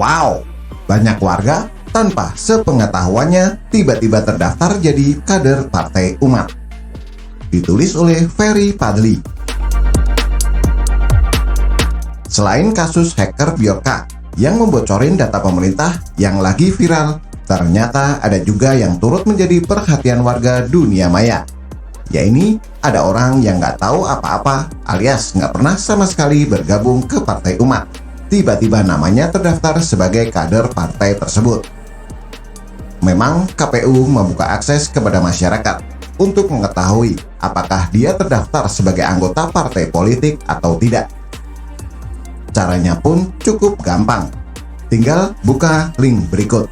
Wow, banyak warga tanpa sepengetahuannya tiba-tiba terdaftar jadi kader Partai Umat. Ditulis oleh Ferry Fadli. Selain kasus hacker Bjorka yang membocorin data pemerintah yang lagi viral, ternyata ada juga yang turut menjadi perhatian warga dunia maya. Yaitu ada orang yang nggak tahu apa-apa alias nggak pernah sama sekali bergabung ke Partai Umat. Tiba-tiba namanya terdaftar sebagai kader partai tersebut. Memang KPU membuka akses kepada masyarakat untuk mengetahui apakah dia terdaftar sebagai anggota partai politik atau tidak. Caranya pun cukup gampang. Tinggal buka link berikut.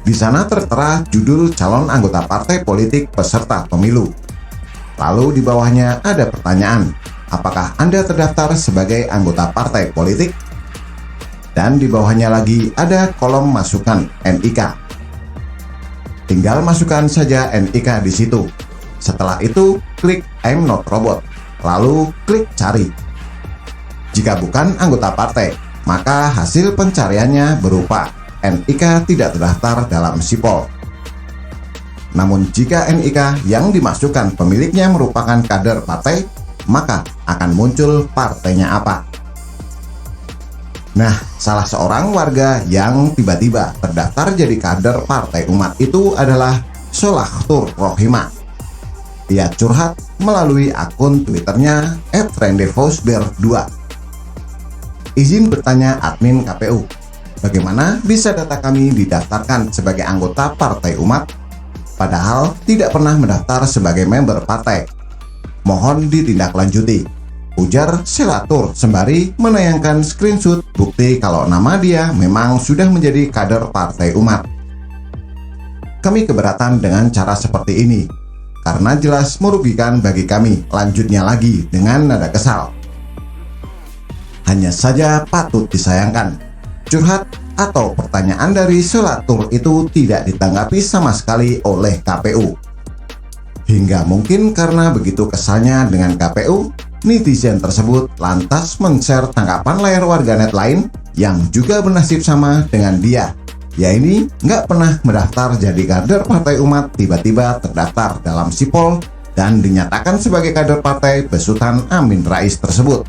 Di sana tertera judul calon anggota partai politik peserta pemilu. Lalu di bawahnya ada pertanyaan, apakah Anda terdaftar sebagai anggota partai politik? Dan di bawahnya lagi ada kolom masukan NIK. Tinggal masukkan saja NIK di situ. Setelah itu, klik I'm not robot, lalu klik cari. Jika bukan anggota partai, maka hasil pencariannya berupa NIK tidak terdaftar dalam Sipol. Namun jika NIK yang dimasukkan pemiliknya merupakan kader partai, maka akan muncul partainya apa. Nah, salah seorang warga yang tiba-tiba terdaftar jadi kader Partai Umat itu adalah Sholahtur Rohimah. Ia curhat melalui akun Twitternya @rendevosber2. Izin bertanya admin KPU, bagaimana bisa data kami didaftarkan sebagai anggota Partai Umat, padahal tidak pernah mendaftar sebagai member partai? Mohon ditindaklanjuti, ujar Selatur sembari menayangkan screenshot bukti kalau nama dia memang sudah menjadi kader Partai Umat. Kami keberatan dengan cara seperti ini, karena jelas merugikan bagi kami, lanjutnya lagi dengan nada kesal. Hanya saja patut disayangkan, curhat atau pertanyaan dari Selatur itu tidak ditanggapi sama sekali oleh KPU. Hingga mungkin karena begitu kesalnya dengan KPU, netizen tersebut lantas men-share tanggapan layar warganet lain yang juga bernasib sama dengan dia, yaitu nggak pernah mendaftar jadi kader Partai Umat tiba-tiba terdaftar dalam Sipol dan dinyatakan sebagai kader partai besutan Amin Rais tersebut.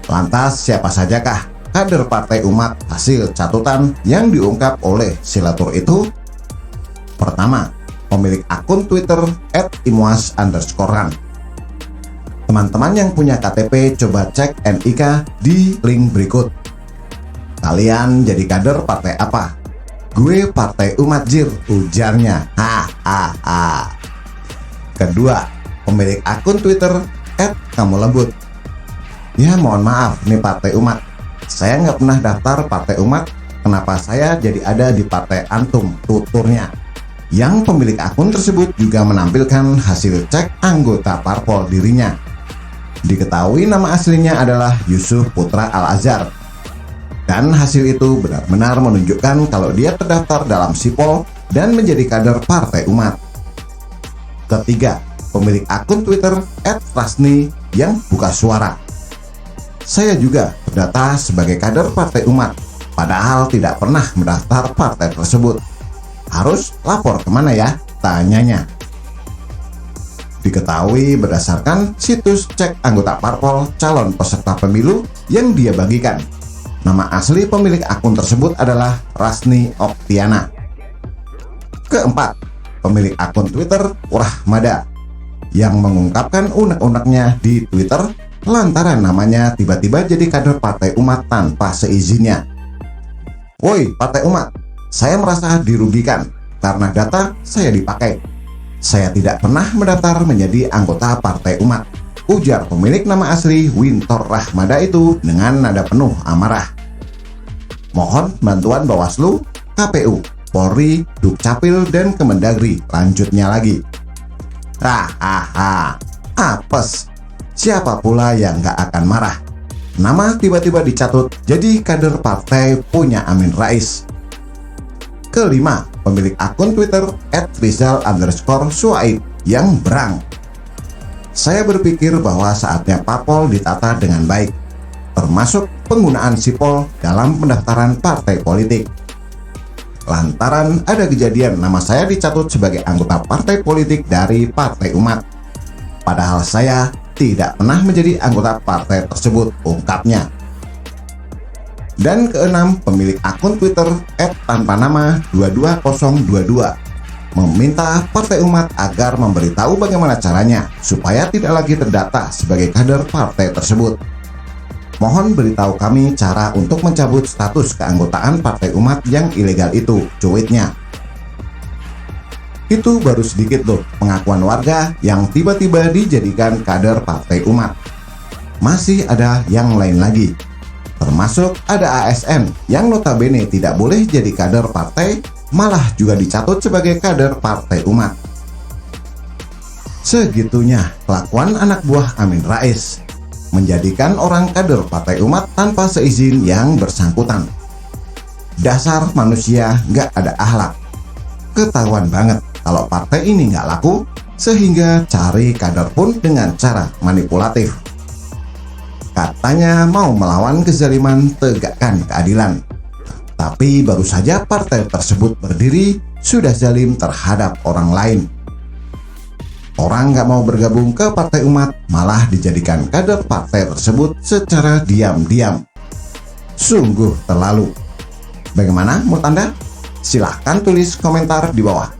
Lantas siapa sajakah kader Partai Umat hasil catatan yang diungkap oleh Selatur itu? Pertama, pemilik akun Twitter @imuas_ran. Teman-teman yang punya KTP coba cek NIK di link berikut. Kalian jadi kader partai apa? Gue Partai Umat Jir, ujarnya. Hahaha. Kedua, pemilik akun Twitter @kamulembut. Ya mohon maaf nih Partai Umat, saya nggak pernah daftar Partai Umat, kenapa saya jadi ada di partai antum, tuturnya. Yang pemilik akun tersebut juga menampilkan hasil cek anggota parpol dirinya. Diketahui nama aslinya adalah Yusuf Putra Al-Azhar. Dan hasil itu benar-benar menunjukkan kalau dia terdaftar dalam Sipol dan menjadi kader Partai Umat. Ketiga, pemilik akun Twitter @rasni yang buka suara. Saya juga terdata sebagai kader Partai Umat, padahal tidak pernah mendaftar partai tersebut. Harus lapor kemana ya? Tanyanya. Diketahui berdasarkan situs cek anggota parpol calon peserta pemilu yang dia bagikan. Nama asli pemilik akun tersebut adalah Rasni Oktiana. Keempat, pemilik akun Twitter Rahmada yang mengungkapkan unek-uneknya di Twitter lantaran namanya tiba-tiba jadi kader Partai Umat tanpa seizinnya. Woi Partai Umat, saya merasa dirugikan karena data saya dipakai. Saya tidak pernah mendaftar menjadi anggota Partai Umat, ujar pemilik nama asli Wintor Rahmada itu dengan nada penuh amarah. Mohon bantuan Bawaslu, KPU, Polri, Dukcapil, dan Kemendagri, lanjutnya lagi. Hahaha, apes. Siapa pula yang gak akan marah? Nama tiba-tiba dicatut jadi kader partai punya Amin Rais. Kelima, pemilik akun Twitter @rizal_suaib yang berang. Saya berpikir bahwa saatnya parpol ditata dengan baik. termasuk penggunaan sipol dalam pendaftaran partai politik. Lantaran ada kejadian nama saya dicatut sebagai anggota partai politik dari Partai Umat. Padahal saya tidak pernah menjadi anggota partai tersebut, ungkapnya. Dan keenam, pemilik akun Twitter @tanpanama 22022 meminta Partai Umat agar memberitahu bagaimana caranya supaya tidak lagi terdata sebagai kader partai tersebut. Mohon beritahu kami cara untuk mencabut status keanggotaan Partai Umat yang ilegal itu, cuitnya. Itu baru sedikit loh pengakuan warga yang tiba-tiba dijadikan kader Partai Umat. Masih ada yang lain lagi. Termasuk ada ASN yang notabene tidak boleh jadi kader partai, malah juga dicatut sebagai kader Partai Umat. Segitunya kelakuan anak buah Amin Rais, menjadikan orang kader Partai Umat tanpa seizin yang bersangkutan. Dasar manusia nggak ada akhlak. Ketahuan banget kalau partai ini nggak laku, sehingga cari kader pun dengan cara manipulatif. Katanya mau melawan kezaliman, tegakkan keadilan. Tapi baru saja partai tersebut berdiri, sudah zalim terhadap orang lain. Orang nggak mau bergabung ke Partai Umat, malah dijadikan kader partai tersebut secara diam-diam. Sungguh terlalu. Bagaimana menurut Anda? Silahkan tulis komentar di bawah.